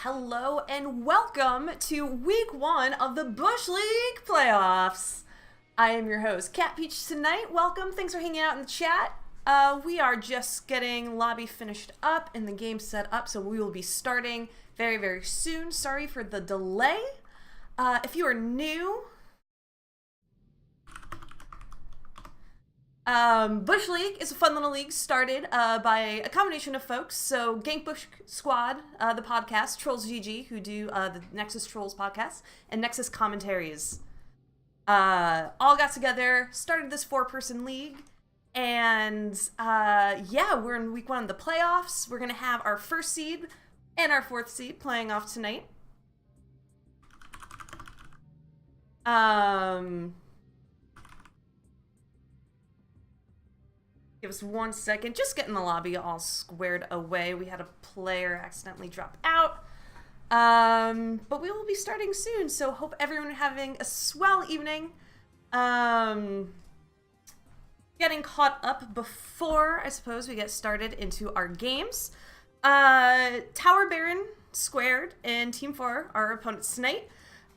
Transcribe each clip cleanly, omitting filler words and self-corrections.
Hello and welcome to week 1 of the Bush League playoffs. I am your host, CatPeach tonight. Welcome, thanks for hanging out in the chat. We are just getting lobby finished up and the game set up, so we will be starting very, very soon. Sorry for the delay. If you are new, Bush League is a fun little league started by a combination of folks. So Gank Bush Squad, the podcast, Trolls GG, who do the Nexus Trolls podcast, and Nexus Commentaries, all got together, started this 4-person league, and yeah, we're in week 1 of the playoffs. We're going to have our 1st seed and our 4th seed playing off tonight. Give us 1 second, just getting the lobby all squared away. We had a player accidentally drop out. But we will be starting soon, so hope everyone having a swell evening. Getting caught up before, I suppose, we get started into our games. TowerBarron² and Team 4 are our opponents tonight.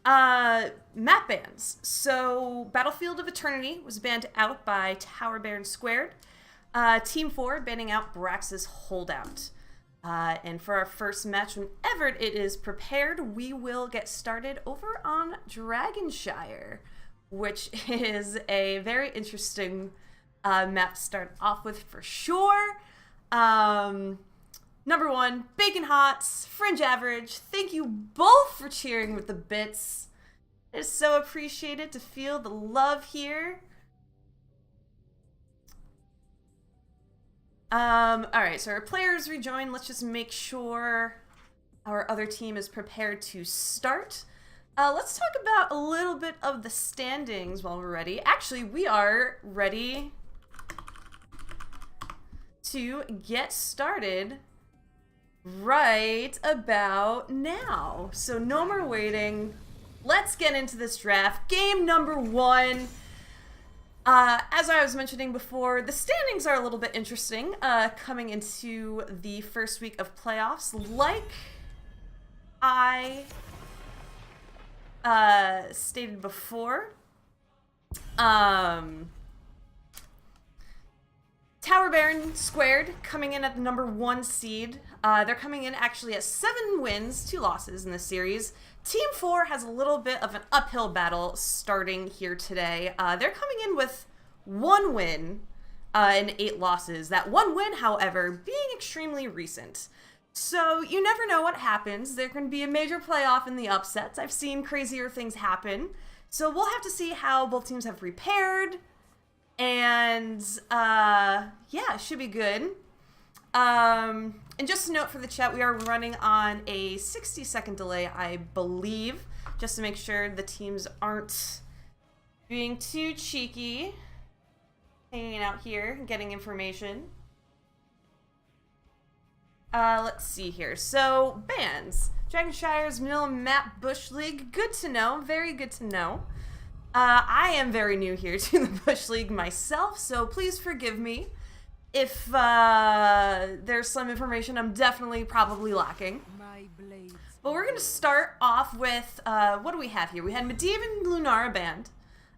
Map bans. So Battlefield of Eternity was banned out by TowerBarron². Team 4 banning out Brax's Holdout. And for our first match, whenever it is prepared, we will get started over on Dragonshire, which is a very interesting map to start off with for sure. Number 1, Bacon Hots, Fringe Average, thank you both for cheering with the bits. It is so appreciated to feel the love here. Alright, so our players rejoin. Let's just make sure our other team is prepared to start. Let's talk about a little bit of the standings while we're ready. Actually, we are ready to get started right about now. So no more waiting. Let's get into this draft. Game number 1. As I was mentioning before, the standings are a little bit interesting coming into the first week of playoffs. Like I stated before, TowerBarron² coming in at the number 1 seed. They're coming in actually at 7 wins, 2 losses in this series. Team 4 has a little bit of an uphill battle starting here today. They're coming in with 1 win and 8 losses. That 1 win, however, being extremely recent. So you never know what happens. There can be a major playoff in the upsets. I've seen crazier things happen. So we'll have to see how both teams have prepared. And yeah, it should be good. And just a note for the chat, we are running on a 60-second delay, I believe, just to make sure the teams aren't being too cheeky, hanging out here, getting information. Let's see here. So, bans. Dragonshire's Middle Map Bush League. Good to know. Very good to know. I am very new here to the Bush League myself, so please forgive me if there's some information I'm definitely probably lacking. But we're going to start off with, what do we have here? We had Medivh and Lunara banned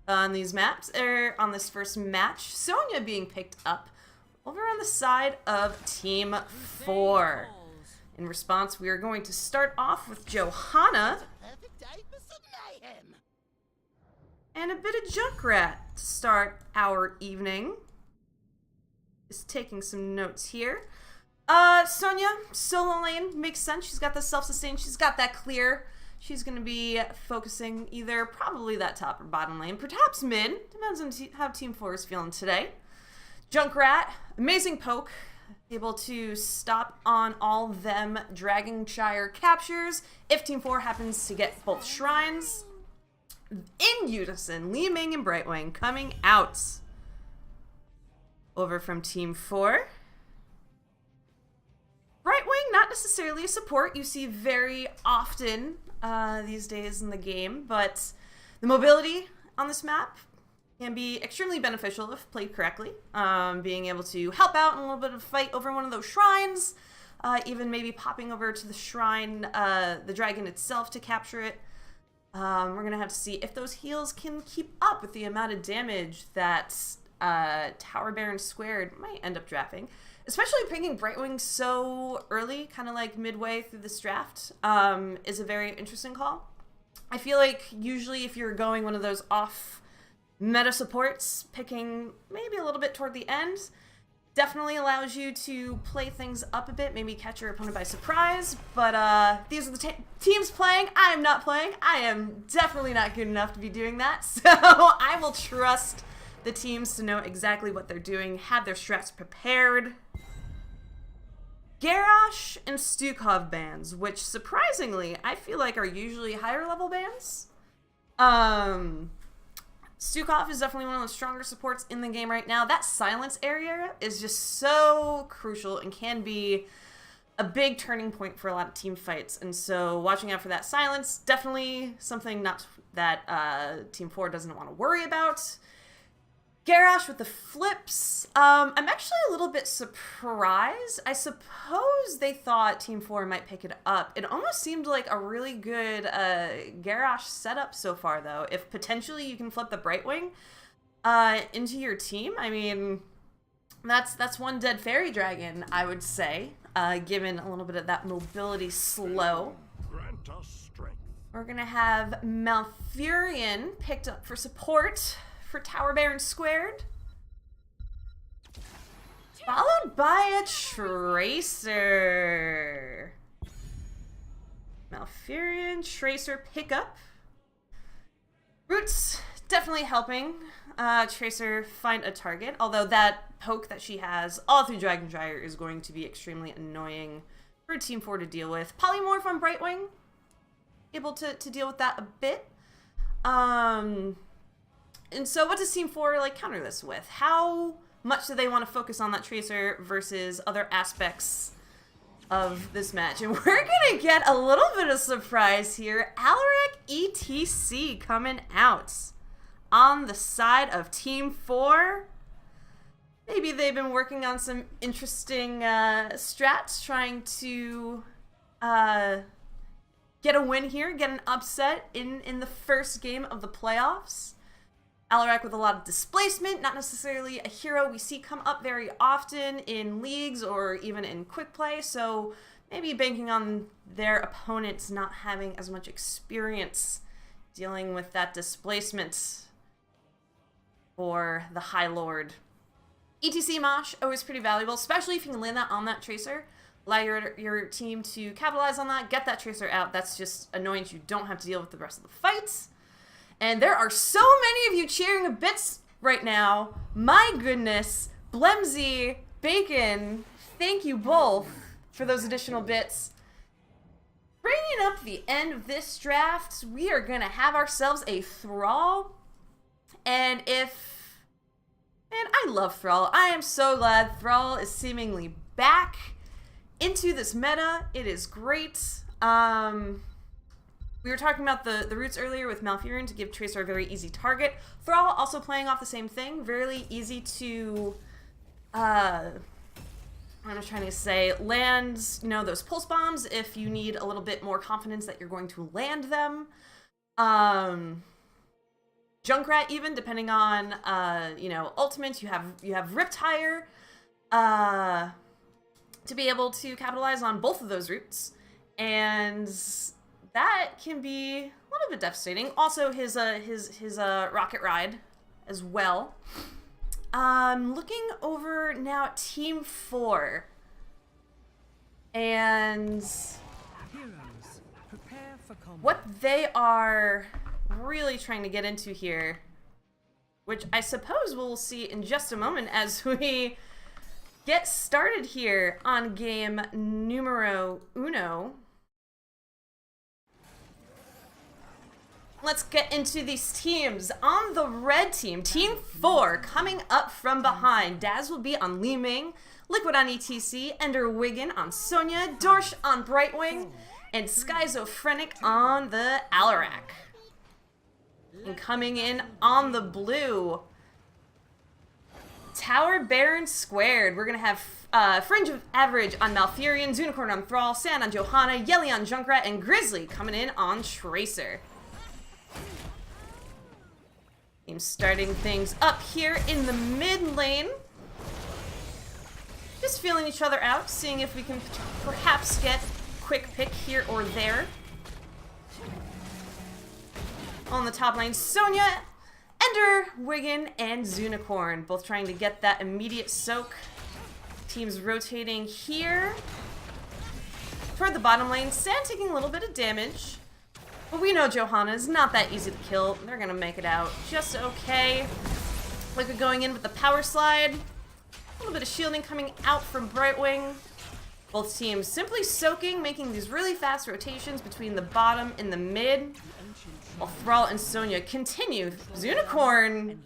on these maps, or on this first match. Sonya being picked up over on the side of Team 4. In response, we are going to start off with Johanna and a bit of Junkrat to start our evening. Just taking some notes here. Sonya, solo lane, makes sense. She's got the self-sustain, she's got that clear. She's going to be focusing either probably that top or bottom lane, perhaps mid. Depends on how Team 4 is feeling today. Junkrat, amazing poke. Able to stop on all them Dragonshire captures if Team 4 happens to get both shrines. In unison, Li Ming and Brightwing coming out over from Team 4. Brightwing, not necessarily a support you see very often these days in the game, but the mobility on this map can be extremely beneficial if played correctly. Being able to help out in a little bit of a fight over one of those shrines, even maybe popping over to the shrine, the dragon itself to capture it. We're going to have to see if those heals can keep up with the amount of damage that TowerBarron² might end up drafting. Especially picking Brightwing so early, kind of like midway through this draft, is a very interesting call. I feel like usually if you're going one of those off meta supports, picking maybe a little bit toward the end definitely allows you to play things up a bit, maybe catch your opponent by surprise. But these are the teams playing. I am not playing. I am definitely not good enough to be doing that. So I will trust the teams to know exactly what they're doing, have their strats prepared. Garrosh and Stukov bans, which surprisingly I feel like are usually higher level bans. Stukov is definitely one of the stronger supports in the game right now. That silence area is just so crucial and can be a big turning point for a lot of team fights. And so watching out for that silence, definitely something not that Team 4 doesn't want to worry about. Garrosh with the flips. I'm actually a little bit surprised. I suppose they thought Team 4 might pick it up. It almost seemed like a really good Garrosh setup so far, though. If potentially you can flip the Brightwing into your team, I mean, that's one dead fairy dragon, I would say, given a little bit of that mobility slow. Grant us strength. We're going to have Malfurion picked up for support for TowerBarron², followed by a Tracer. Malfurion, Tracer pickup. Roots definitely helping Tracer find a target, although that poke that she has all through Dragon Gyre is going to be extremely annoying for Team 4 to deal with. Polymorph on Brightwing, able to deal with that a bit. And so what does Team 4 like counter this with? How much do they want to focus on that Tracer versus other aspects of this match? And we're going to get a little bit of surprise here. Alarak ETC coming out on the side of Team 4. Maybe they've been working on some interesting strats, trying to get a win here, get an upset in the first game of the playoffs. Alarak with a lot of displacement, not necessarily a hero we see come up very often in leagues or even in quick play, so maybe banking on their opponents not having as much experience dealing with that displacement for the High Lord. ETC Mosh, always pretty valuable, especially if you can land that on that Tracer. Allow your team to capitalize on that, get that Tracer out. That's just annoying. You don't have to deal with the rest of the fights. And there are so many of you cheering a bits right now. My goodness. Blemsy, Bacon, thank you both for those additional bits. Bringing up the end of this draft, we are going to have ourselves a Thrall. And I love Thrall. I am so glad Thrall is seemingly back into this meta. It is great. We were talking about the roots earlier with Malfurion to give Tracer a very easy target. Thrall also playing off the same thing. Very easy to, what am I trying to say, land, those pulse bombs if you need a little bit more confidence that you're going to land them. Junkrat even, depending on, ultimates, you have Riptire to be able to capitalize on both of those roots. And that can be a little bit devastating. Also, his rocket ride as well. Looking over now at Team 4. And Heroes, prepare for combat. what they are really trying to get into here, which I suppose we'll see in just a moment as we get started here on game numero uno. Let's get into these teams. On the red team, Team 4 coming up from behind. Daz will be on Li Ming, Liquid on ETC, Ender Wiggin on Sonya, Dorsch on Brightwing, and Schizophrenic on the Alarak. And coming in on the blue, TowerBarron². We're going to have Fringe of Average on Malfurion, Zunicorn on Thrall, Sand on Johanna, Yelly on Junkrat, and Grizzly coming in on Tracer. Team starting things up here in the mid lane. Just feeling each other out, seeing if we can perhaps get quick pick here or there. On the top lane, Sonya, Ender, Wigan, and Zunicorn, both trying to get that immediate soak. Teams rotating here. Toward the bottom lane, Sand taking a little bit of damage. But we know Johanna is not that easy to kill. They're gonna make it out just okay. Liquid going in with the power slide. A little bit of shielding coming out from Brightwing. Both teams simply soaking, making these really fast rotations between the bottom and the mid. While Thrall and Sonya continue. Zunicorn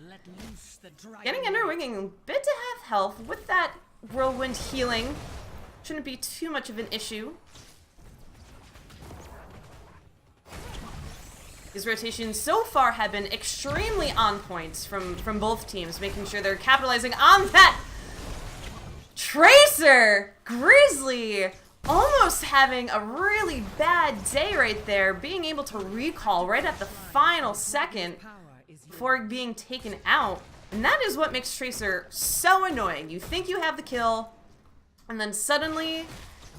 getting Ender Winging a bit to half health with that whirlwind healing. Shouldn't be too much of an issue. These rotations so far have been extremely on point from both teams, making sure they're capitalizing on that. Tracer! Grizzly! Almost having a really bad day right there, being able to recall right at the final second before being taken out. And that is what makes Tracer so annoying. You think you have the kill, and then suddenly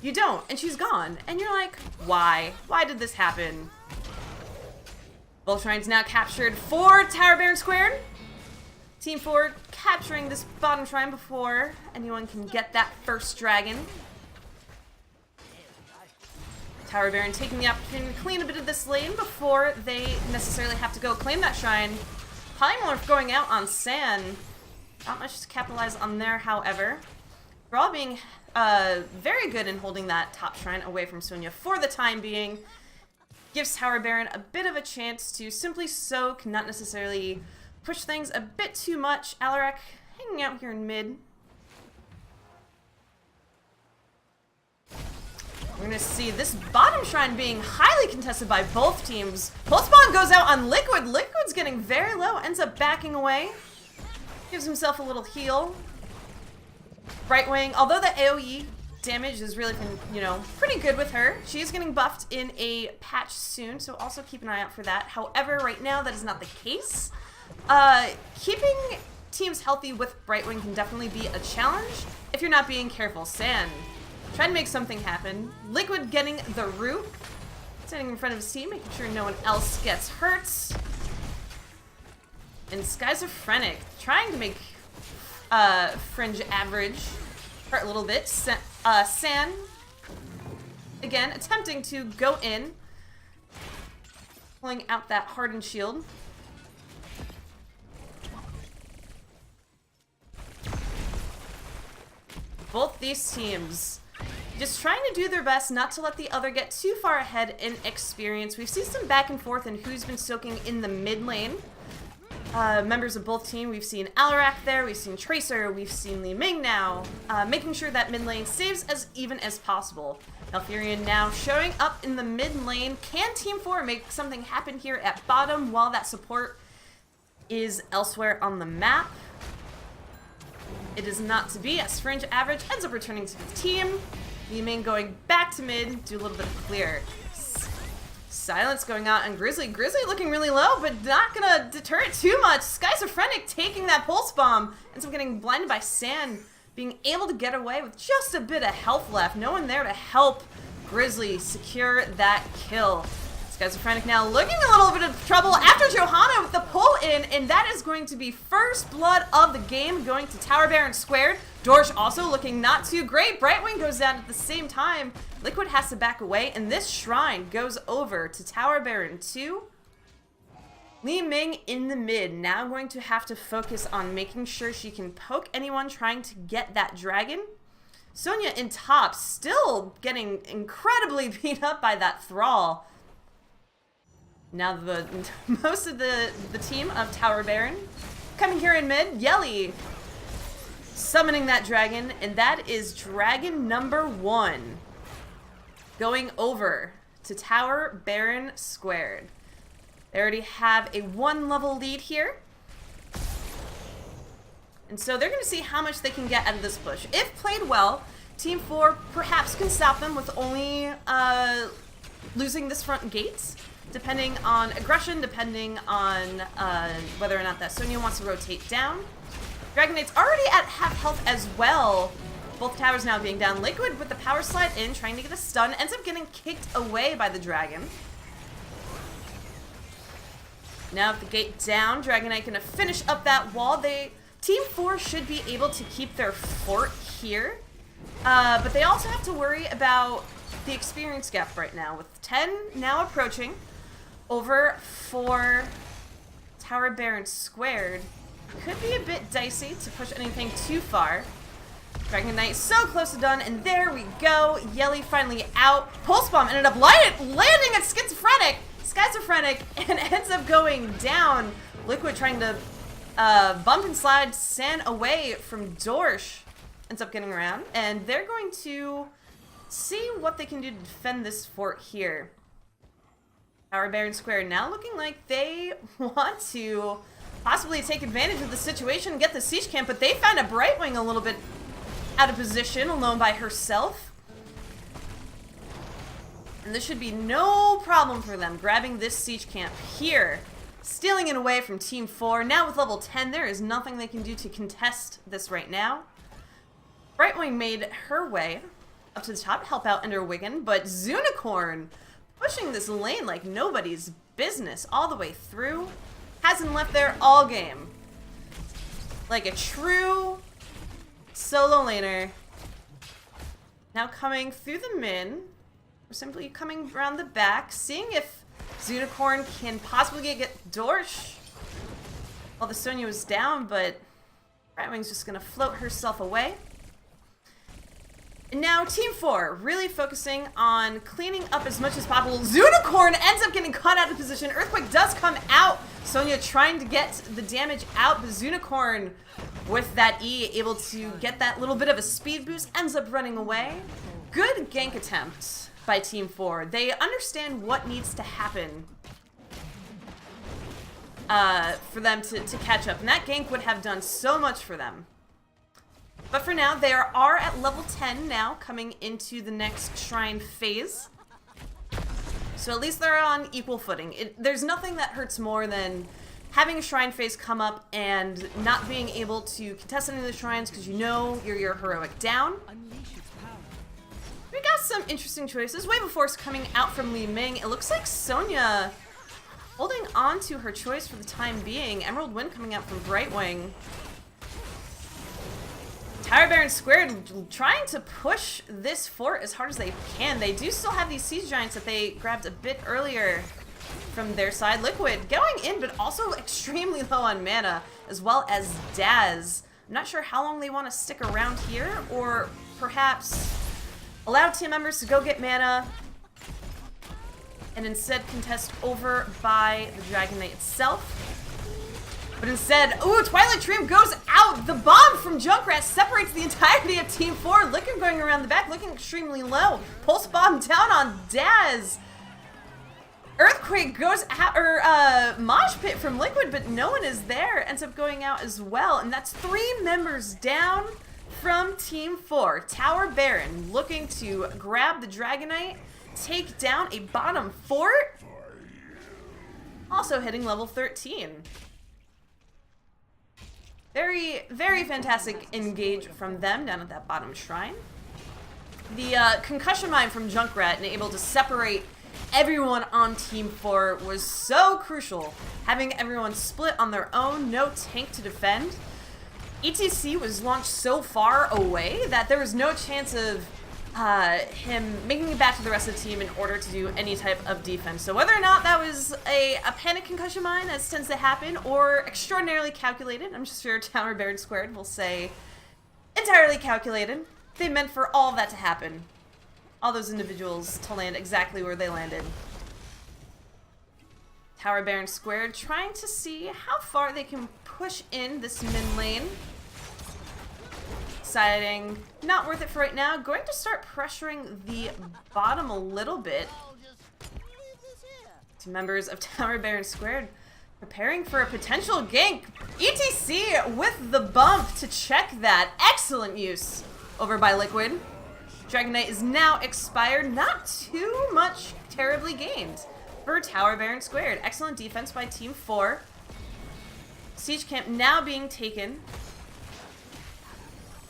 you don't, and she's gone. And you're like, why? Why did this happen? Both shrines now captured for TowerBarron². Team 4 capturing this bottom shrine before anyone can get that first dragon. TowerBarron taking the opportunity to clean a bit of this lane before they necessarily have to go claim that shrine. Polymorph going out on Sand. Not much to capitalize on there, however. Thrall being very good in holding that top shrine away from Sonya for the time being. Gives TowerBarron a bit of a chance to simply soak, not necessarily push things a bit too much. Alarak hanging out here in mid. We're going to see this bottom shrine being highly contested by both teams. Pulse Bomb goes out on Liquid. Liquid's getting very low, ends up backing away. Gives himself a little heal. Brightwing, although the AoE damage has really been, you know, pretty good with her. She's getting buffed in a patch soon, so also keep an eye out for that. However, right now that is not the case. Keeping teams healthy with Brightwing can definitely be a challenge if you're not being careful. Sand trying to make something happen. Liquid getting the root, standing in front of his team, making sure no one else gets hurt. And Schizophrenic trying to make Fringe Average hurt a little bit. Sand, again, attempting to go in. Pulling out that hardened shield. Both these teams just trying to do their best not to let the other get too far ahead in experience. We've seen some back and forth in who's been soaking in the mid lane. Members of both teams, we've seen Alarak there, we've seen Tracer, we've seen Li Ming now, making sure that mid lane stays as even as possible. Malfurion now showing up in the mid lane. Can Team 4 make something happen here at bottom while that support is elsewhere on the map? It is not to be, as Fringe Average ends up returning to the team. Li Ming going back to mid, do a little bit of clear. Silence going out on Grizzly. Grizzly looking really low, but not gonna deter it too much. Schizophrenic taking that pulse bomb. Ends up getting blinded by Sand, being able to get away with just a bit of health left. No one there to help Grizzly secure that kill. Schizophrenic now looking a little bit of trouble after Johanna with the pull in, and that is going to be first blood of the game going to TowerBarron². Dorsch also looking not too great. Brightwing goes down at the same time. Liquid has to back away, and this shrine goes over to TowerBarron². Li Ming in the mid, now going to have to focus on making sure she can poke anyone trying to get that dragon. Sonya in top, still getting incredibly beat up by that Thrall. Now most of the team of TowerBarron coming here in mid. Yelly summoning that dragon, and that is dragon number 1 going over to TowerBarron². They already have a 1-level lead here. And so they're going to see how much they can get out of this push. If played well, Team 4 perhaps can stop them with only losing this front gate, depending on aggression, depending on whether or not that Sonya wants to rotate down. Dragon Knight's already at half health as well. Both towers now being down. Liquid with the power slide in, trying to get a stun, ends up getting kicked away by the dragon. Now with the gate down, Dragon Knight gonna finish up that wall. Team 4 should be able to keep their fort here, but they also have to worry about the experience gap right now, with 10 now approaching over for TowerBarron². Could be a bit dicey to push anything too far. Dragon Knight so close to done, and there we go. Yelly finally out. Pulse Bomb ended up landing at Schizophrenic, and ends up going down. Liquid trying to bump and slide San away from Dorsch. Ends up getting around, and they're going to see what they can do to defend this fort here. TowerBarron² now looking like they want to possibly take advantage of the situation and get the siege camp, but they found a Brightwing a little bit out of position, alone by herself. And this should be no problem for them, grabbing this siege camp here. Stealing it away from Team 4. Now with level 10, there is nothing they can do to contest this right now. Brightwing made her way up to the top to help out Enderwigan, but Zunicorn pushing this lane like nobody's business all the way through. Hasn't left there all game. Like a true solo laner. Now coming through the min. We're simply coming around the back, seeing if Zunicorn can possibly get Dorsch while the Sonya was down, but Brightwing's just gonna float herself away. And now Team 4 really focusing on cleaning up as much as possible. Zunicorn ends up getting caught out of position. Earthquake does come out. Sonya trying to get the damage out, but Zunicorn with that E able to get that little bit of a speed boost, ends up running away. Good gank attempt by Team 4. They understand what needs to happen for them to catch up, and that gank would have done so much for them. But for now, they are at level 10 now, coming into the next shrine phase. So at least they're on equal footing. There's nothing that hurts more than having a shrine phase come up and not being able to contest any of the shrines because you know you're heroic down. We got some interesting choices. Wave of Force coming out from Li Ming. It looks like Sonya holding on to her choice for the time being. Emerald Wind coming out from Brightwing. TowerBarron² trying to push this fort as hard as they can. They do still have these siege giants that they grabbed a bit earlier from their side. Liquid going in, but also extremely low on mana, as well as Daz. I'm not sure how long they want to stick around here, or perhaps allow team members to go get mana and instead contest over by the Dragon Knight itself. But instead, ooh, Twilight Dream goes out! The bomb from Junkrat separates the entirety of Team 4. Liquid going around the back, looking extremely low. Pulse bomb down on Daz. Earthquake goes out, or Mosh Pit from Liquid, but no one is there. Ends up going out as well, and that's 3 members down from Team 4. TowerBarron looking to grab the Dragon Knight, take down a bottom fort. Also hitting level 13. Very, very fantastic engage from them down at that bottom shrine. The concussion mine from Junkrat and able to separate everyone on Team 4 was so crucial. Having everyone split on their own, no tank to defend. ETC was launched so far away that there was no chance of him making it back to the rest of the team in order to do any type of defense. So whether or not that was a panic concussion mine, as tends to happen, or extraordinarily calculated, I'm just sure TowerBarron² will say entirely calculated. They meant for all of that to happen. All those individuals to land exactly where they landed. TowerBarron² trying to see how far they can push in this mid lane. Deciding not worth it for right now. Going to start pressuring the bottom a little bit. Two members of TowerBarron² Preparing for a potential gank. ETC with the bump to check that. Excellent use over by Liquid. Dragon Knight is now expired. Not too much terribly gained for TowerBarron². Excellent defense by Team 4. Siege Camp now being taken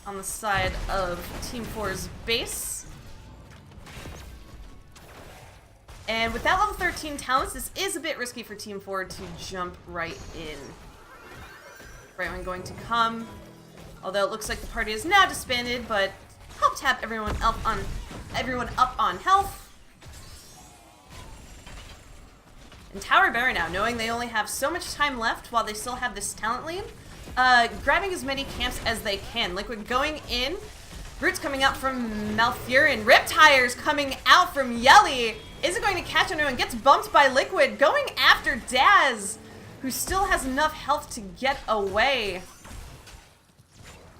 on the side of Team 4's base. And without level 13 talents, this is a bit risky for Team 4 to jump right in. Brightwing going to come, although it looks like the party is now disbanded, but help tap everyone up on health. And TowerBarron now, knowing they only have so much time left while they still have this talent lead, grabbing as many camps as they can. Liquid going in, Roots coming out from Malfurion, Riptire's coming out from Yelly. Isn't going to catch anyone, gets bumped by Liquid, going after Daz, who still has enough health to get away.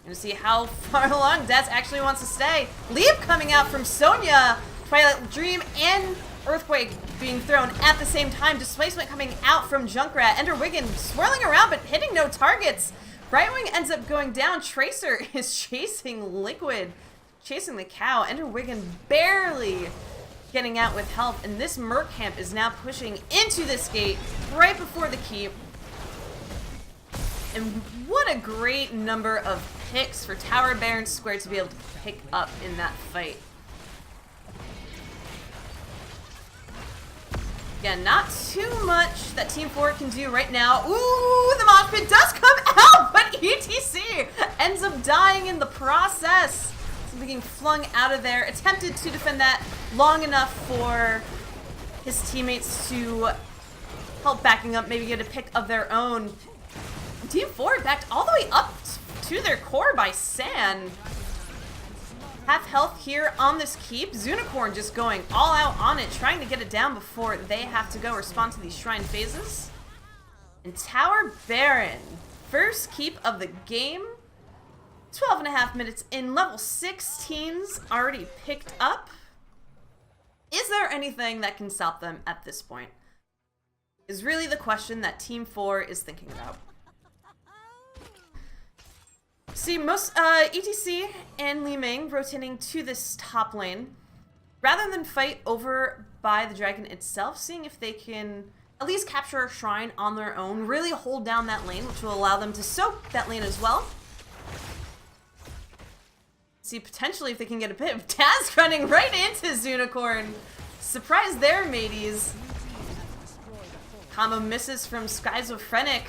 Gonna see how far along Daz actually wants to stay. Leap coming out from Sonya, Twilight Dream and Earthquake being thrown at the same time. Displacement coming out from Junkrat. Ender Wiggin swirling around but hitting no targets. Brightwing ends up going down. Tracer is chasing Liquid, chasing the cow. Ender Wiggin barely getting out with help, and this Merc camp is now pushing into this gate right before the keep. And what a great number of picks for TowerBarron² to be able to pick up in that fight. Again, not too much that Team 4 can do right now. Ooh, the mosh pit does come out, but ETC ends up dying in the process. So being flung out of there, attempted to defend that long enough for his teammates to help backing up, maybe get a pick of their own. Team 4 backed all the way up to their core by San. Half health here on this keep. Zunicorn just going all out on it, trying to get it down before they have to go respond to these shrine phases. And TowerBarron, first keep of the game. 12.5 minutes in, level 16's already picked up. Is there anything that can stop them at this point? Is really the question that Team 4 is thinking about. See, most ETC and Li Ming rotating to this top lane. Rather than fight over by the dragon itself, seeing if they can at least capture a shrine on their own, really hold down that lane, which will allow them to soak that lane as well. See, potentially if they can get a bit of Taz running right into Zunicorn. Surprise there, mateys. Combo misses from Schizophrenic.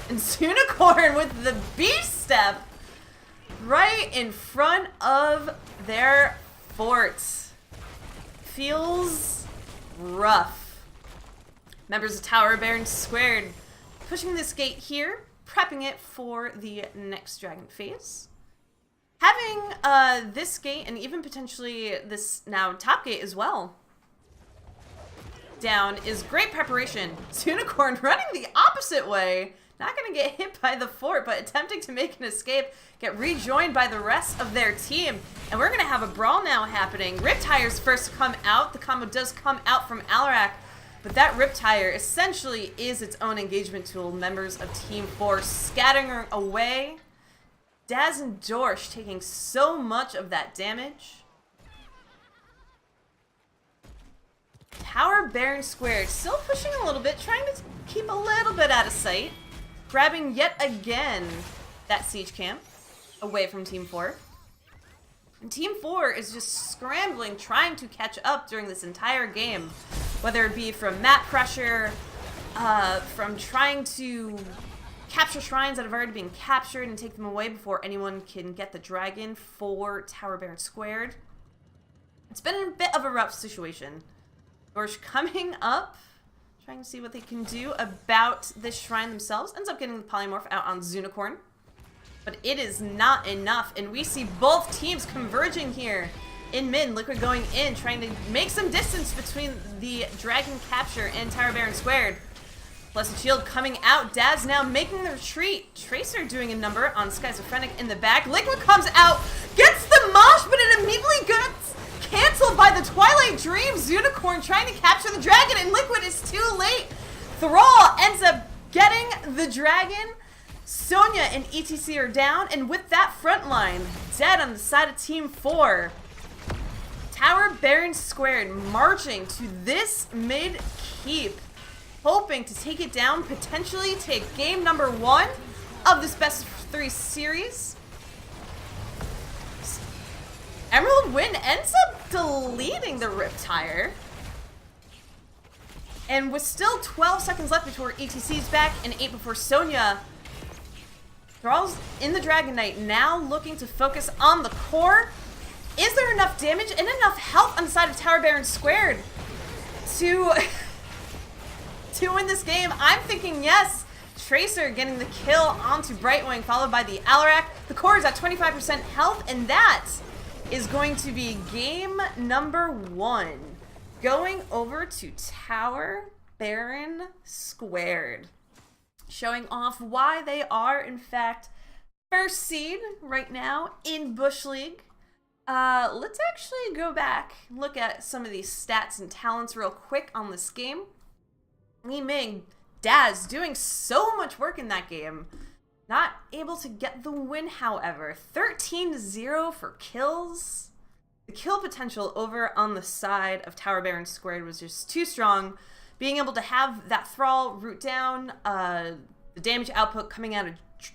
And Zunicorn with the beast step right in front of their fort. Feels rough. Members of TowerBarron² pushing this gate here, prepping it for the next dragon phase. Having this gate and even potentially this now top gate as well down is great preparation. Zunicorn running the opposite way. Not going to get hit by the fort, but attempting to make an escape, get rejoined by the rest of their team. And we're going to have a brawl now happening. Riptire's first to come out. The combo does come out from Alarak, but that Riptire essentially is its own engagement tool. Members of Team 4 scattering away. Daz and Dorsch taking so much of that damage. TowerBarron² still pushing a little bit, trying to keep a little bit out of sight. Grabbing yet again that siege camp away from Team 4. And Team 4 is just scrambling, trying to catch up during this entire game. Whether it be from map pressure, from trying to capture shrines that have already been captured and take them away before anyone can get the dragon for TowerBarron². It's been a bit of a rough situation. Dorsch coming up, trying to see what they can do about this shrine themselves. Ends up getting the polymorph out on Zunicorn. But it is not enough, and we see both teams converging here in mid. Liquid going in, trying to make some distance between the dragon capture and TowerBarron². Blessed Shield coming out. Daz now making the retreat. Tracer doing a number on Schizophrenic in the back. Liquid comes out, gets the mosh, but it immediately gets canceled by the Twilight Dream. Zunicorn trying to capture the dragon, and Liquid is too late. Thrall ends up getting the dragon. Sonya and ETC are down, and with that front line dead on the side of Team 4, TowerBarron² marching to this mid keep, hoping to take it down, potentially take game number 1 of this best of 3 series. Emerald Wind ends up deleting the Riptire. And with still 12 seconds left before ETC's back and 8 before Sonya, Thrall's in the Dragon Knight, now looking to focus on the core. Is there enough damage and enough health on the side of TowerBarron² to win this game? I'm thinking yes. Tracer getting the kill onto Brightwing, followed by the Alarak. The core is at 25% health, and that is going to be game number 1. Going over to TowerBarron². Showing off why they are, in fact, first seed right now in Bush League. Let's actually go back, look at some of these stats and talents real quick on this game. Li Ming, Daz doing so much work in that game. Not able to get the win, however. 13-0 for kills. The kill potential over on the side of TowerBarron² was just too strong. Being able to have that Thrall root down, the damage output coming out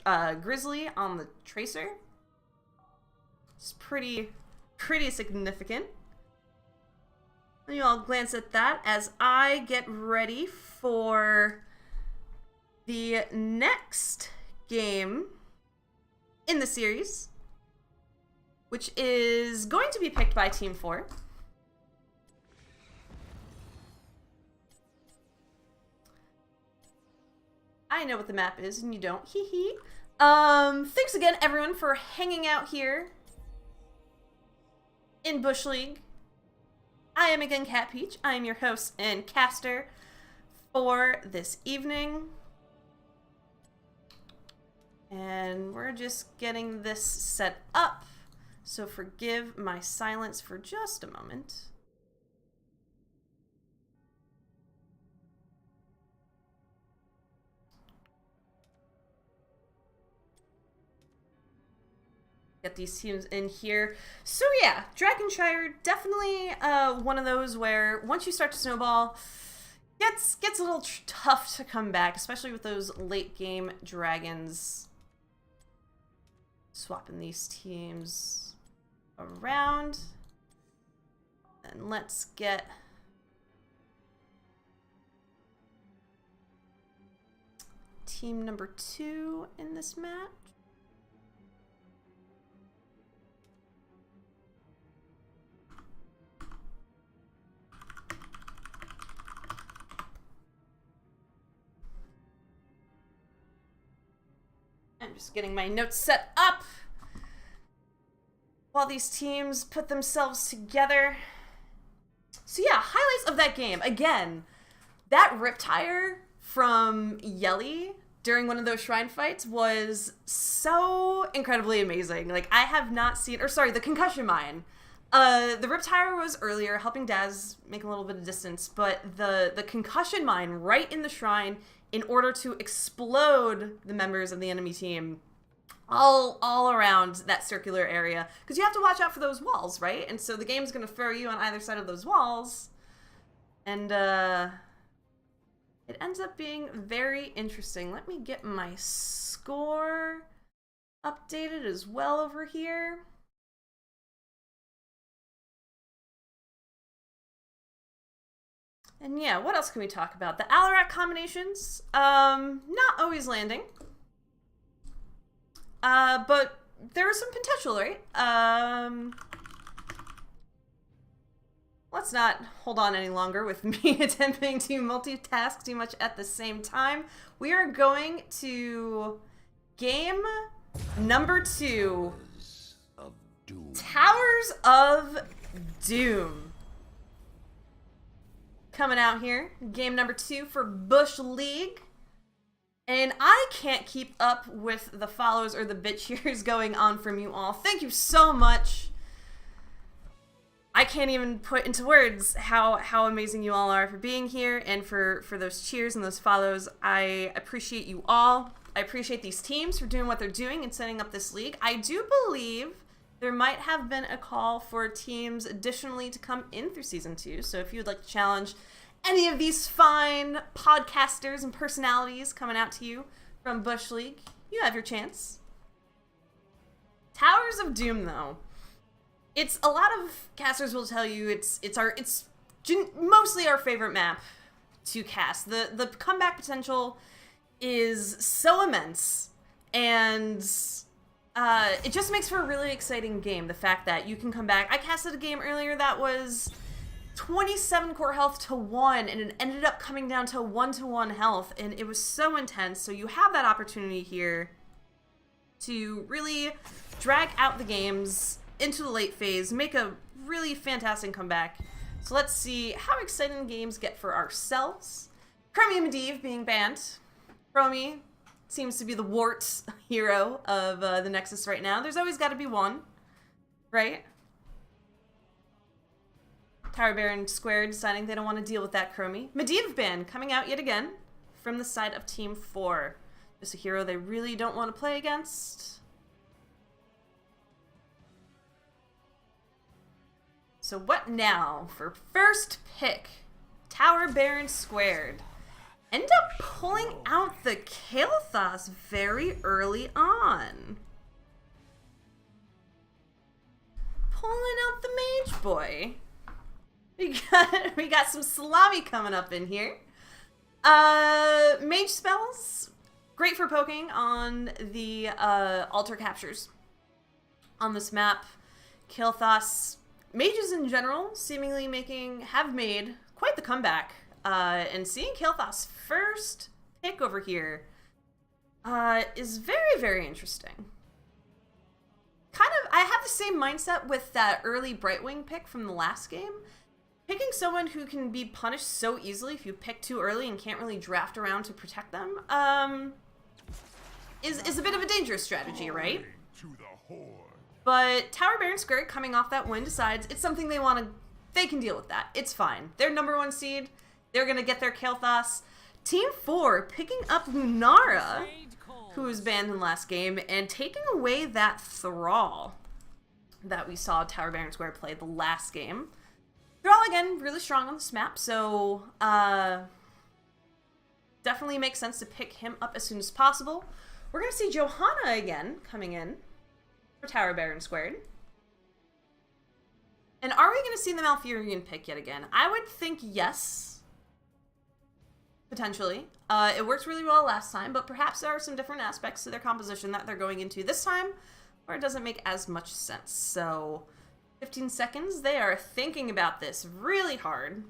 of Grizzly on the Tracer. It's pretty significant. Let you all glance at that as I get ready for the next game in the series, which is going to be picked by Team 4. I know what the map is and you don't. Hee hee. Thanks again everyone for hanging out here in Bush League. I am again CatPeach. I am your host and caster for this evening. And we're just getting this set up, so forgive my silence for just a moment. Get these teams in here. So yeah, Dragonshire, definitely one of those where once you start to snowball, gets a little tough to come back, especially with those late game dragons. Swapping these teams around. And let's get team number 2 in this match. I'm just getting my notes set up while these teams put themselves together. So yeah, highlights of that game. Again, that Riptire from Yelly during one of those shrine fights was so incredibly amazing. Like, I have not seen, or sorry, the concussion mine. The Riptire was earlier, helping Daz make a little bit of distance, but the concussion mine right in the shrine in order to explode the members of the enemy team all around that circular area. Because you have to watch out for those walls, right? And so the game's going to throw you on either side of those walls. And it ends up being very interesting. Let me get my score updated as well over here. And yeah, what else can we talk about? The Alarak combinations, not always landing. But there was some potential, right? Let's not hold on any longer with me attempting to multitask too much at the same time. We are going to game number 2, Towers of Doom. Coming out here, game number 2 for Bush League. And I can't keep up with the follows or the bit cheers going on from you all. Thank you so much. I can't even put into words how amazing you all are for being here and for those cheers and those follows. I appreciate you all. I appreciate these teams for doing what they're doing and setting up this league. I do believe there might have been a call for teams additionally to come in through Season 2. So if you would like to challenge any of these fine podcasters and personalities coming out to you from Bush League, you have your chance. Towers of Doom, though. It's a lot of casters will tell you it's mostly our favorite map to cast. The comeback potential is so immense, and it just makes for a really exciting game. The fact that you can come back. I casted a game earlier that was 27 core health to 1, and it ended up coming down to 1-to-1 health, and it was so intense. So you have that opportunity here to really drag out the games into the late phase, make a really fantastic comeback. So let's see how exciting games get for ourselves. Chromie and Medivh being banned. Chromie seems to be the wart hero of the Nexus right now. There's always got to be one, right? TowerBarron² deciding they don't want to deal with that Chromie. Medivh ban coming out yet again from the side of Team 4. Just a hero they really don't want to play against. So what now for first pick? TowerBarron². End up pulling out the Kael'thas very early on. Pulling out the Mage Boy. We got some salami coming up in here. Mage spells, great for poking on the altar captures on this map. Kael'thas, mages in general, seemingly have made quite the comeback. And seeing Kael'thas first pick over here is very, very interesting. I have the same mindset with that early Brightwing pick from the last game. Picking someone who can be punished so easily if you pick too early and can't really draft around to protect them is a bit of a dangerous strategy, right? But TowerBarron² coming off that win decides it's something they can deal with that. It's fine. They're #1 seed. They're going to get their Kael'thas. Team 4 picking up Lunara, who was banned in the last game, and taking away that Thrall that we saw TowerBarron² play the last game. Thrall, again, really strong on this map, so definitely makes sense to pick him up as soon as possible. We're going to see Johanna again coming in for TowerBarron². And are we going to see the Malfurion pick yet again? I would think yes. Potentially. It worked really well last time, but perhaps there are some different aspects to their composition that they're going into this time where it doesn't make as much sense. So, 15 seconds. They are thinking about this really hard.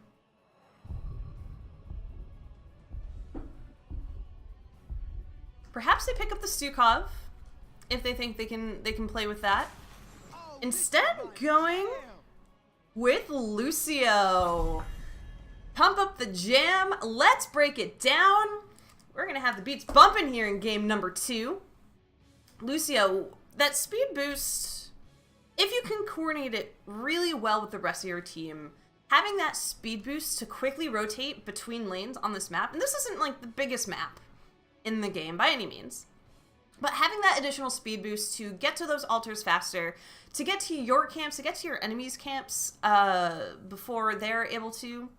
Perhaps they pick up the Stukov if they think they can play with that. Instead, going with Lucio. Pump up the jam. Let's break it down. We're going to have the beats bumping here in game number 2. Lucio, that speed boost, if you can coordinate it really well with the rest of your team, having that speed boost to quickly rotate between lanes on this map, and this isn't like the biggest map in the game by any means, but having that additional speed boost to get to those altars faster, to get to your camps, to get to your enemies' camps before they're able to,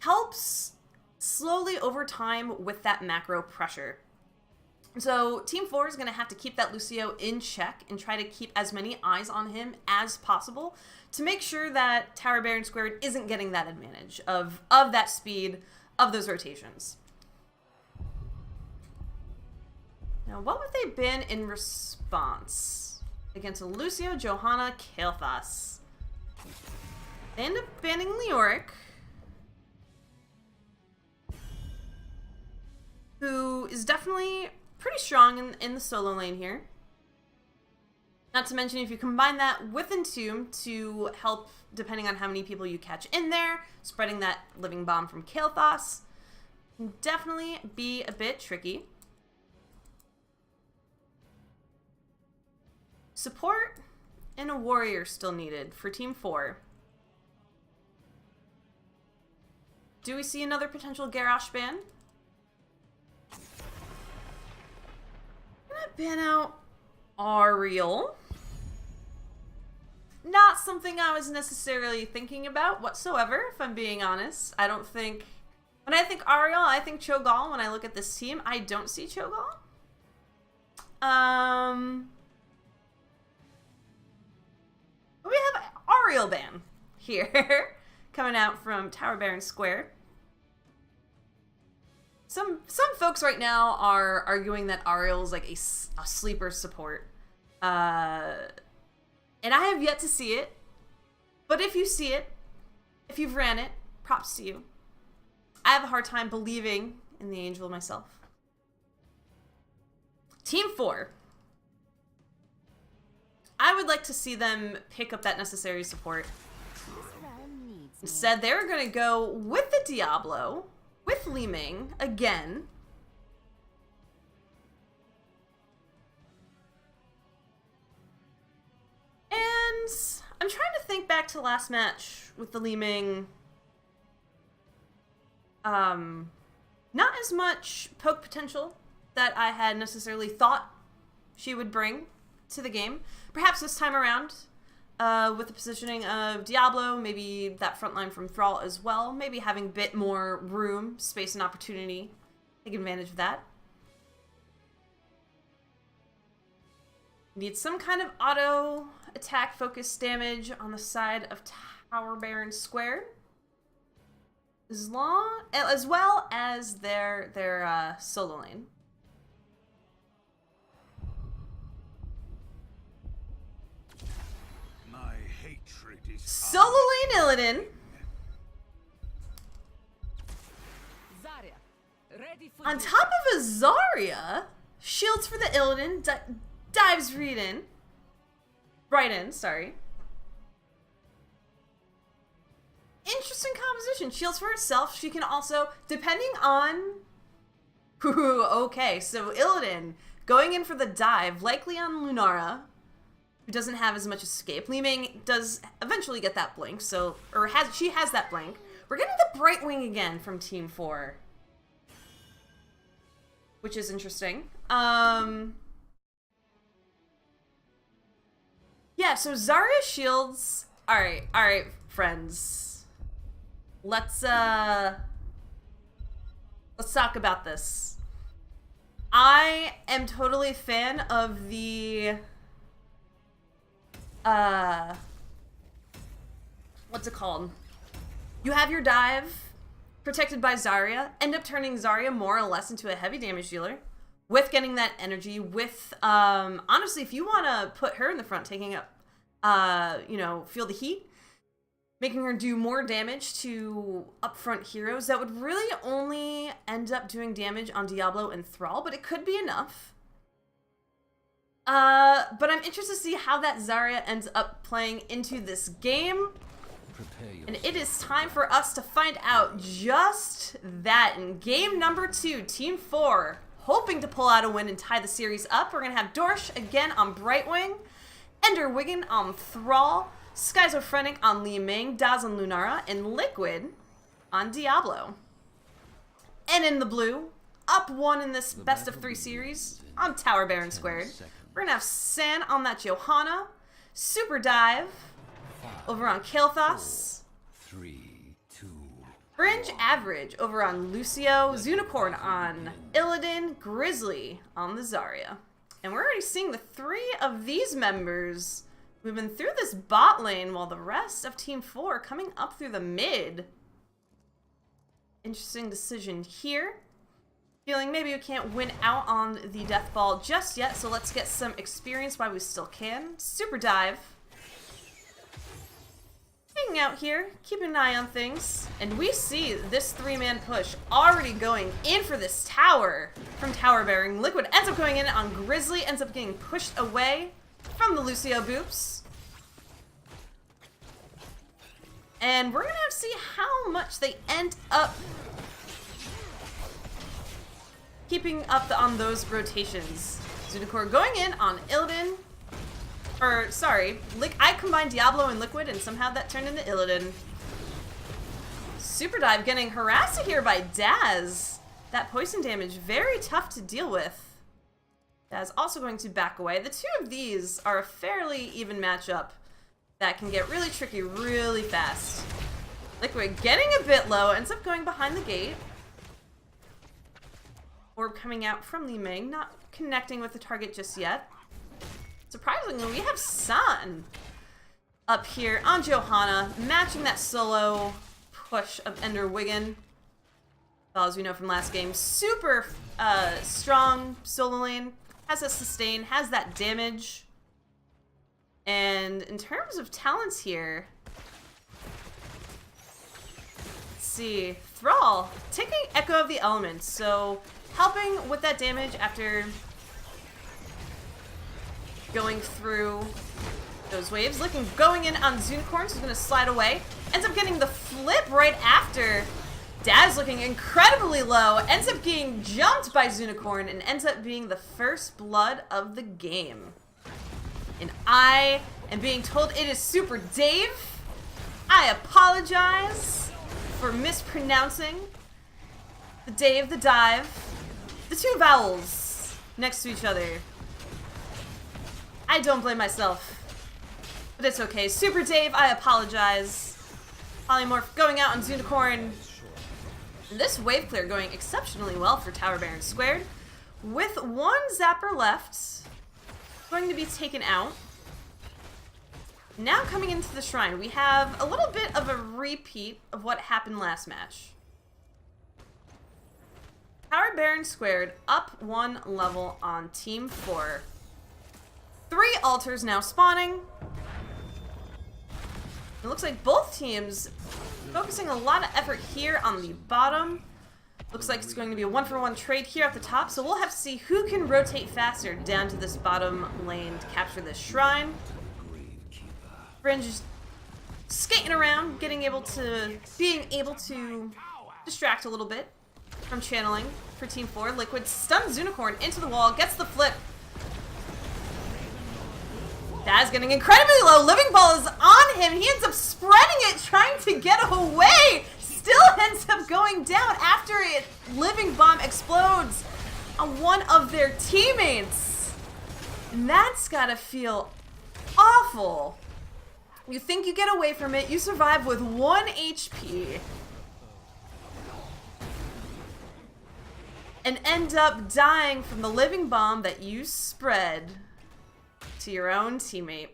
helps slowly over time with that macro pressure. So Team 4 is going to have to keep that Lucio in check and try to keep as many eyes on him as possible to make sure that TowerBarron² isn't getting that advantage of that speed, of those rotations. Now, what would they been in response against Lucio, Johanna, Kael'thas? They end up banning Leoric, who is definitely pretty strong in the solo lane here. Not to mention, if you combine that with Entomb to help, depending on how many people you catch in there, spreading that living bomb from Kael'thas, can definitely be a bit tricky. Support and a warrior still needed for Team 4. Do we see another potential Garrosh ban? I'm gonna ban out Ariel. Not something I was necessarily thinking about whatsoever, if I'm being honest. I don't think... When I think Ariel, I think Cho'Gall. When I look at this team, I don't see Cho'Gall. We have Ariel ban here. Coming out from TowerBarron². Some folks right now are arguing that Ariel is like a sleeper support. And I have yet to see it. But if you see it, if you've ran it, props to you. I have a hard time believing in the Angel myself. Team 4. I would like to see them pick up that necessary support. Instead, they're going to go with the Diablo, with Li Ming, again. And I'm trying to think back to the last match with the Li Ming. Not as much poke potential that I had necessarily thought she would bring to the game. Perhaps this time around, with the positioning of Diablo, maybe that front line from Thrall as well, maybe having a bit more room, space, and opportunity. Take advantage of that. Need some kind of auto attack focus damage on the side of TowerBarron². As well as their solo lane. My hatred is Solo lane Illidan. Zarya, ready for On top of a Zarya, shields for the Illidan, dives right in, sorry. Interesting composition. Shields for herself. She can also, depending on... Ooh, okay, so Illidan going in for the dive, likely on Lunara, who doesn't have as much escape. Li Ming does eventually get that blink, so... She has that blink. We're getting the Bright Wing again from Team 4. Which is interesting. Yeah, so Zarya shields... Alright, friends. Let's talk about this. I am totally a fan of the what's it called? You have your dive protected by Zarya, end up turning Zarya more or less into a heavy damage dealer with getting that energy with honestly, if you want to put her in the front taking up feel the heat, making her do more damage to upfront heroes, that would really only end up doing damage on Diablo and Thrall, but it could be enough. But I'm interested to see how that Zarya ends up playing into this game. And it is time for us to find out just that. In game number 2, Team 4, hoping to pull out a win and tie the series up. We're going to have Dorsch again on Brightwing, Ender Wiggin on Thrall, Schizophrenic on Li Ming, Daz on Lunara, and Liquid on Diablo. And in the blue, up 1 in this best of 3 series on TowerBarron². We're going to have San on that Johanna, Super Dive over on Kael'thas, 3, 2. Fringe Average over on Lucio, Zunicorn on Illidan, Grizzly on the Zarya. And we're already seeing the 3 of these members moving through this bot lane while the rest of Team 4 coming up through the mid. Interesting decision here. Feeling maybe we can't win out on the death ball just yet, so let's get some experience while we still can. Super Dive. Hanging out here, keeping an eye on things. And we see this 3-man push already going in for this tower from TowerBarron. Liquid ends up going in on Grizzly, ends up getting pushed away from the Lucio boops. And we're gonna have to see how much they end up keeping up on those rotations. Zunicorn going in on Illidan. Or, sorry, I combined Diablo and Liquid and somehow that turned into Illidan. super dive getting harassed here by Daz. That poison damage, very tough to deal with. Daz also going to back away. The two of these are a fairly even matchup that can get really tricky really fast. Liquid getting a bit low, ends up going behind the gate. Orb coming out from Li Ming, not connecting with the target just yet. Surprisingly, we have San up here on Johanna, matching that solo push of Ender Wiggin. Well, as we know from last game, super strong solo lane, has a sustain, has that damage. And in terms of talents here, let's see, Thrall taking Echo of the Elements, so helping with that damage after going through those waves. Going in on Zunicorn, who's going to slide away. Ends up getting the flip right after. Daz looking incredibly low, ends up getting jumped by Zunicorn, and ends up being the first blood of the game. And I am being told it is Super Dave. I apologize for mispronouncing the Dave, the dive, the two vowels next to each other. I don't blame myself, but it's okay. Super Dave, I apologize. Polymorph going out on Zunicorn. And this wave clear going exceptionally well for TowerBarron². With one zapper left, going to be taken out. Now coming into the shrine, we have a little bit of a repeat of what happened last match. TowerBarron² up one level on Team 4. 3 altars now spawning. It looks like both teams focusing a lot of effort here on the bottom. Looks like it's going to be a 1-for-1 trade here at the top, so we'll have to see who can rotate faster down to this bottom lane to capture this shrine. Fringe just skating around, being able to distract a little bit from channeling for Team 4. Liquid stuns Zunicorn into the wall, gets the flip. Daz getting incredibly low. Living Ball is on him. He ends up spreading it, trying to get away. Still ends up going down after it. Living Bomb explodes on one of their teammates. And that's gotta feel awful. You think you get away from it, you survive with 1 HP. And end up dying from the Living Bomb that you spread to your own teammate.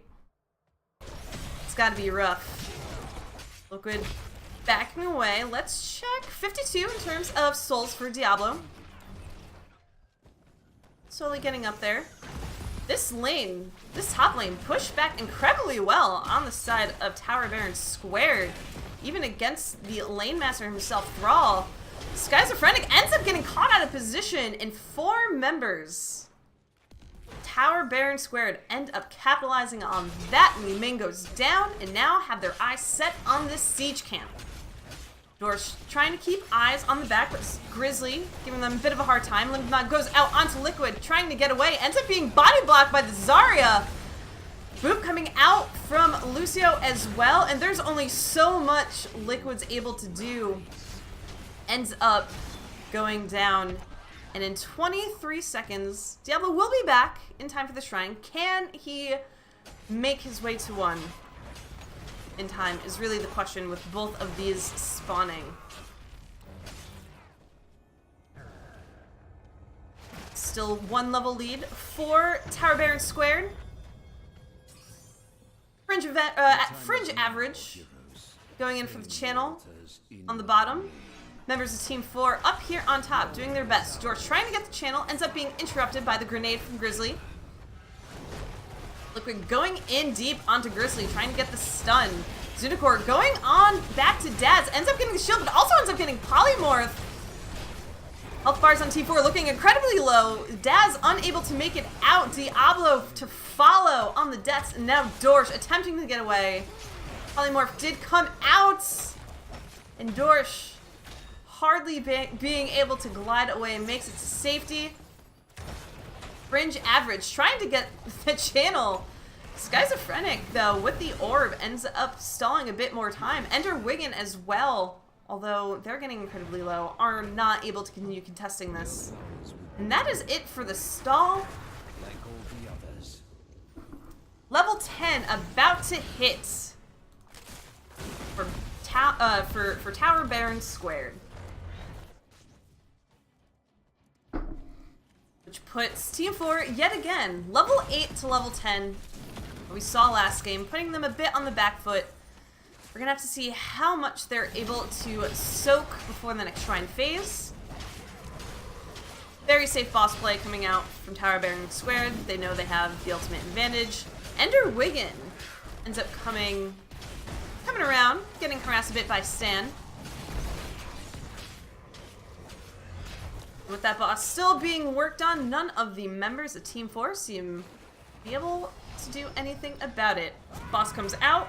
It's gotta be rough. Liquid backing away. Let's check 52 in terms of souls for Diablo. Slowly getting up there. This lane, this top lane, pushed back incredibly well on the side of TowerBarron². Even against the lane master himself, Thrall. Schizophrenic ends up getting caught out of position, and 4 members TowerBarron² end up capitalizing on that. Li Ming goes down and now have their eyes set on this siege camp. Dorsch trying to keep eyes on the back, but Grizzly giving them a bit of a hard time. Limnod goes out onto Liquid, trying to get away, ends up being body blocked by the Zarya. Boop coming out from Lucio as well, and there's only so much Liquid's able to do. Ends up going down. And in 23 seconds, Diablo will be back in time for the shrine. Can he make his way to 1 in time is really the question with both of these spawning. Still 1 level lead for TowerBarron². Fringe average going in for the channel on the bottom. Members of Team 4 up here on top, doing their best. George trying to get the channel, ends up being interrupted by the grenade from Grizzly. Liquid going in deep onto Grizzly, trying to get the stun. Zunicorn going on back to Daz, ends up getting the shield, but also ends up getting Polymorph. Health bars on Team 4 looking incredibly low. Daz unable to make it out. Diablo to follow on the deaths, and now Dorsch attempting to get away. Polymorph did come out, and Dorsch hardly being able to glide away and makes it to safety. Fringe average trying to get the channel. Schizophrenic though with the orb ends up stalling a bit more time. Ender Wiggin as well although they're getting incredibly low, are not able to continue contesting this. And that is it for the stall. Like all the others. Level 10 about to hit for TowerBarron². Which puts Team 4 yet again, level 8 to level 10. We saw last game, putting them a bit on the back foot. We're gonna have to see how much they're able to soak before the next shrine phase. Very safe boss play coming out from TowerBarron². They know they have the ultimate advantage. Ender Wiggin ends up coming around, getting harassed a bit by Stan. With that boss still being worked on, none of the members of Team 4 seem to be able to do anything about it. Boss comes out.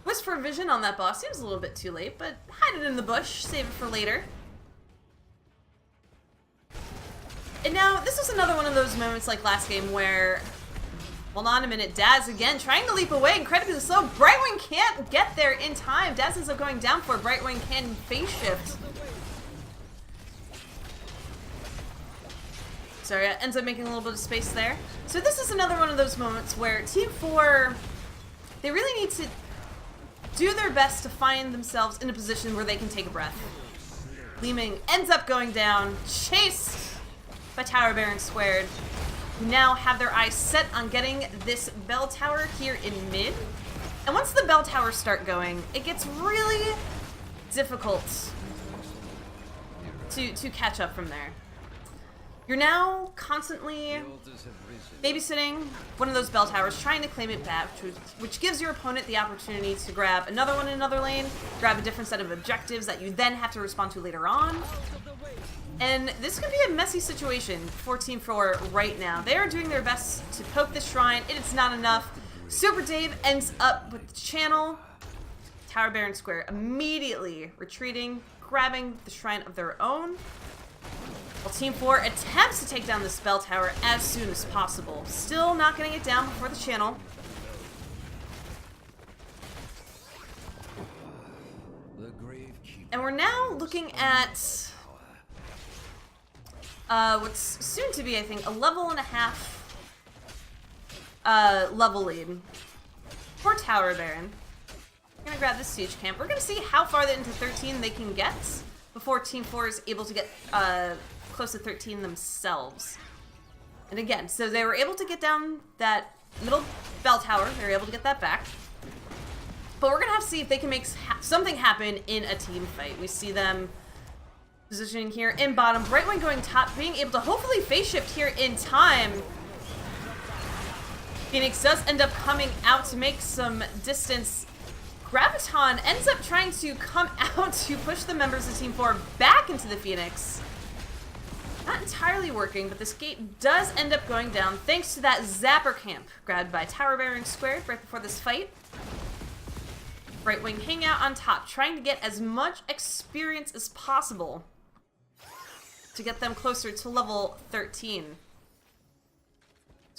Whisper Vision on that boss seems a little bit too late, but hide it in the bush, save it for later. And now, this is another one of those moments like last game where, hold on a minute, Daz again trying to leap away, incredibly slow. Brightwing can't get there in time. Daz ends up going down for it. Brightwing can phase shift. Sorry, ends up making a little bit of space there. So this is another one of those moments where Team 4, they really need to do their best to find themselves in a position where they can take a breath. Li Ming ends up going down, chased by TowerBarron², who now have their eyes set on getting this bell tower here in mid. And once the bell towers start going, it gets really difficult to catch up from there. You're now constantly babysitting one of those bell towers, trying to claim it back, which gives your opponent the opportunity to grab another one in another lane, grab a different set of objectives that you then have to respond to later on. And this could be a messy situation for Team 4 right now. They are doing their best to poke the shrine. It is not enough. Super Dave ends up with the channel. TowerBarron² immediately retreating, grabbing the shrine of their own. While Team 4 attempts to take down this bell tower as soon as possible. Still not getting it down before the channel. And we're now looking at what's soon to be, I think, a level and a half level lead for TowerBarron. We're gonna grab this siege camp. We're gonna see how far into 13 they can get before Team 4 is able to get close to 13 themselves. And again, so they were able to get down that middle bell tower. They were able to get that back. But we're gonna have to see if they can make something happen in a team fight. We see them positioning here in bottom. Brightwing going top, being able to hopefully phase shift here in time. Phoenix does end up coming out to make some distance. Graviton ends up trying to come out to push the members of Team 4 back into the Phoenix. Not entirely working, but this gate does end up going down thanks to that Zapper camp grabbed by TowerBarron² right before this fight. Brightwing hang out on top, trying to get as much experience as possible to get them closer to level 13.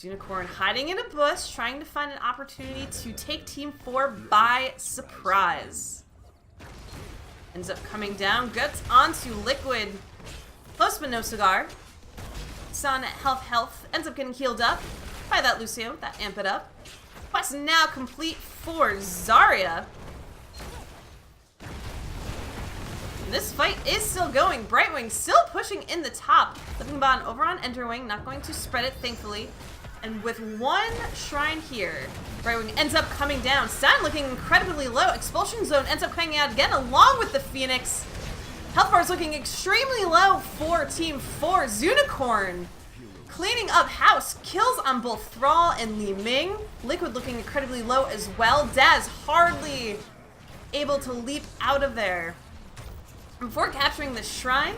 Unicorn hiding in a bush, trying to find an opportunity to take Team 4 by surprise. Ends up coming down, guts onto Liquid. Close but no cigar. Sun health ends up getting healed up by that Lucio, that amp it up. Quest now complete for Zarya. And this fight is still going. Brightwing still pushing in the top. Flipping bot over on Enderwing, not going to spread it, thankfully. And with one shrine here, Brightwing ends up coming down. Stein looking incredibly low. Expulsion Zone ends up coming out again along with the Phoenix. Health bar is looking extremely low for Team 4. Unicorn cleaning up house. Kills on both Thrall and Li Ming. Liquid looking incredibly low as well. Daz hardly able to leap out of there. Before capturing the shrine,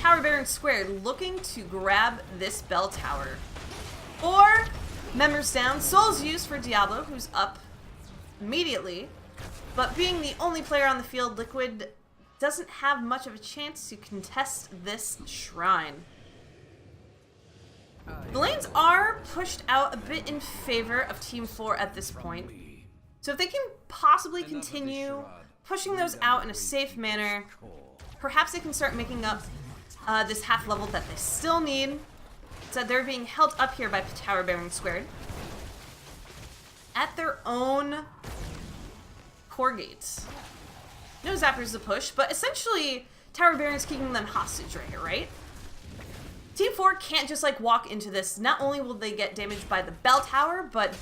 TowerBarron² looking to grab this bell tower. 4 members down. Souls used for Diablo, who's up immediately. But being the only player on the field, Liquid doesn't have much of a chance to contest this shrine. The lanes are pushed out a bit in favor of Team 4 at this point. So if they can possibly continue pushing those out in a safe manner. Perhaps they can start making up this half level that they still need. So they're being held up here by TowerBarron² at their own core gates. No zappers to push, but essentially TowerBarron's keeping them hostage right here, right? Team 4 can't just like walk into this. Not only will they get damaged by the bell tower, but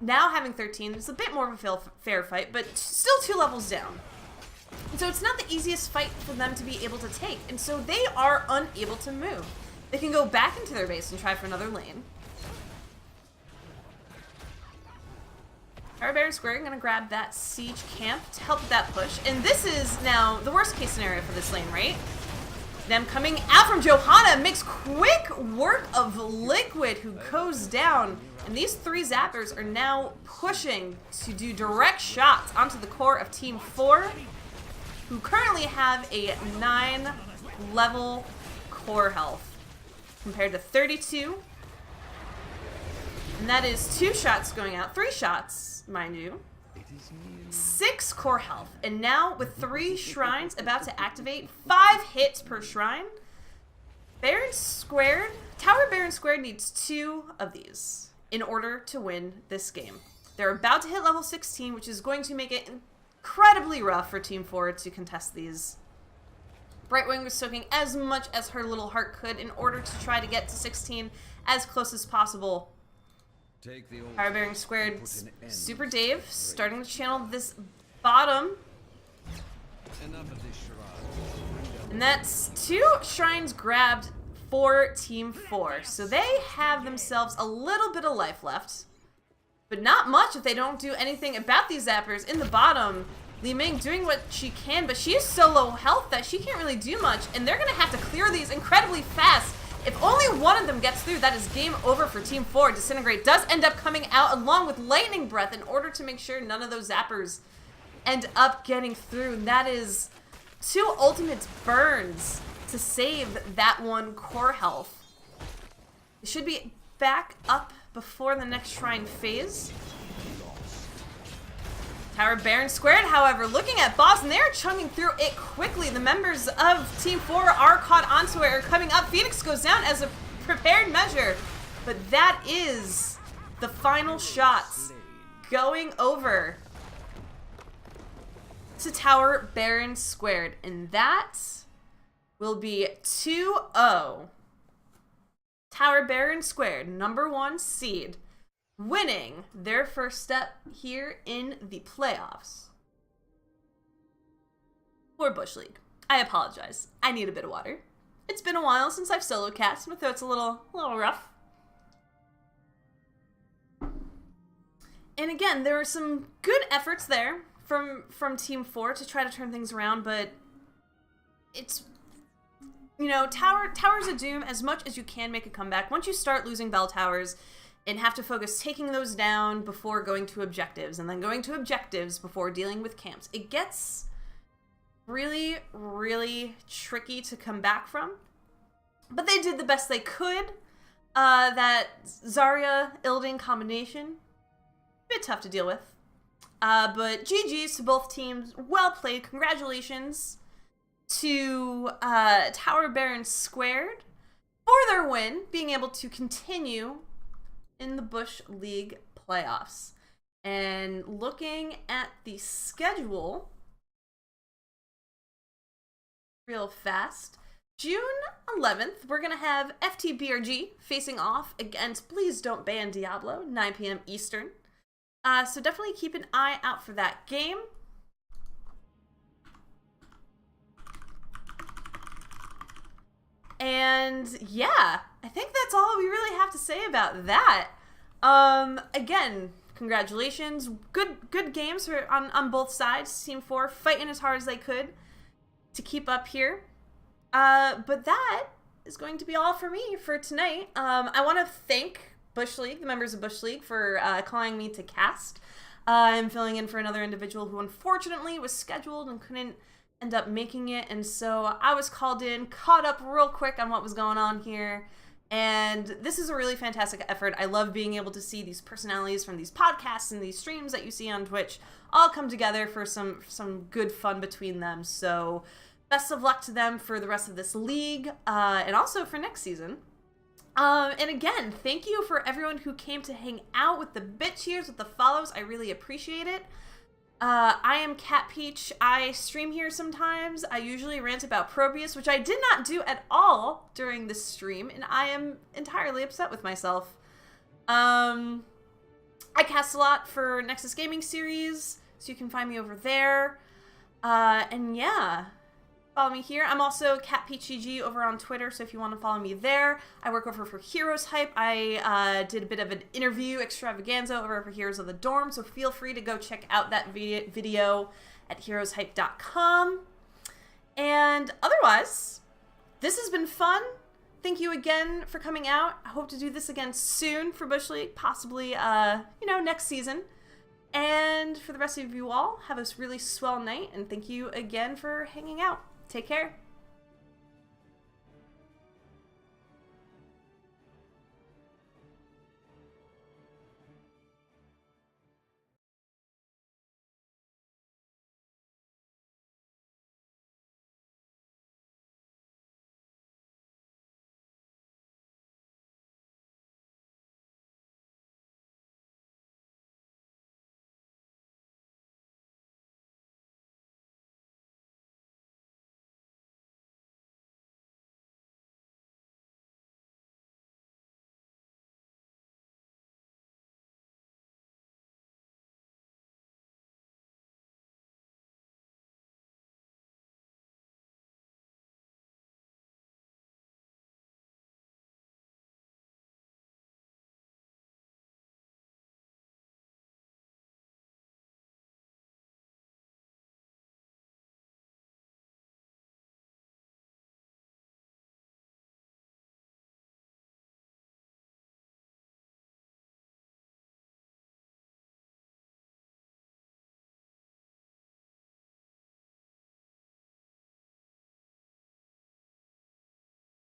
now having 13 is a bit more of a fair fight, but still 2 levels down. And so it's not the easiest fight for them to be able to take, and so they are unable to move. They can go back into their base and try for another lane. TowerBarron² gonna grab that siege camp to help with that push, and this is now the worst case scenario for this lane, right? Them coming out from Johanna makes quick work of Liquid, who goes down. And these 3 zappers are now pushing to do direct shots onto the core of Team 4, who currently have a 9 level core health compared to 32. And that is 2 shots going out, 3 shots, mind you. 6 core health, and now with 3 shrines about to activate, 5 hits per shrine. TowerBarron² needs 2 of these in order to win this game. They're about to hit level 16, which is going to make it incredibly rough for Team 4 to contest these. Brightwing was soaking as much as her little heart could in order to try to get to 16 as close as possible. TowerBarron², Super Dave, starting to channel this bottom. And that's 2 shrines grabbed for Team 4. So they have themselves a little bit of life left. But not much if they don't do anything about these zappers in the bottom. Li Ming doing what she can, but she is so low health that she can't really do much. And they're going to have to clear these incredibly fast. If only one of them gets through, that is game over for Team 4. Disintegrate does end up coming out along with Lightning Breath in order to make sure none of those zappers end up getting through. And that is 2 ultimate burns to save that 1 core health. It should be back up before the next shrine phase. TowerBarron², however, looking at boss, and they're chunking through it quickly. The members of Team 4 are caught onto it, are coming up. Phoenix goes down as a prepared measure, but that is the final shots going over to TowerBarron², and that will be 2-0. TowerBarron², number 1 seed, winning their first step here in the playoffs for Bush League. I apologize. I need a bit of water. It's been a while since I've solo cast. My throat's a little rough. And again, there were some good efforts there from Team 4 to try to turn things around, but it's, you know, Towers of Doom, as much as you can make a comeback, once you start losing bell towers and have to focus taking those down before going to objectives, and then going to objectives before dealing with camps, it gets really, really tricky to come back from. But they did the best they could. That Zarya-Ilding combination, a bit tough to deal with. But GG's to both teams. Well played. Congratulations to TowerBarron² for their win, being able to continue in the Bush League playoffs. And looking at the schedule real fast, June 11th, we're going to have FTBRG facing off against Please Don't Ban Diablo, 9 p.m. Eastern. So definitely keep an eye out for that game. And yeah, I think that's all we really have to say about that. Again, congratulations. Good games on both sides. Team 4 fighting as hard as they could to keep up here. But that is going to be all for me for tonight. I want to thank Bush League, the members of Bush League, for calling me to cast. I'm filling in for another individual who unfortunately was scheduled and couldn't end up making it, and so I was called in, caught up real quick on what was going on here, And this is a really fantastic effort. I love being able to see these personalities from these podcasts and these streams that you see on Twitch all come together for some good fun between them. So best of luck to them for the rest of this league, and also for next season. And again, thank you for everyone who came to hang out with the bit cheers, with the follows. I really appreciate it. I am CatPeach. I stream here sometimes. I usually rant about Probius, which I did not do at all during this stream, and I am entirely upset with myself. I cast a lot for Nexus Gaming Series, so you can find me over there. And yeah, follow me here. I'm also CatPeachGG over on Twitter, so if you want to follow me there. I work over for Heroes Hype. I did a bit of an interview extravaganza over for Heroes of the Dorm, so feel free to go check out that video at heroeshype.com. And otherwise, this has been fun. Thank you again for coming out. I hope to do this again soon for Bush League, possibly, next season. And for the rest of you all, have a really swell night, and thank you again for hanging out. Take care.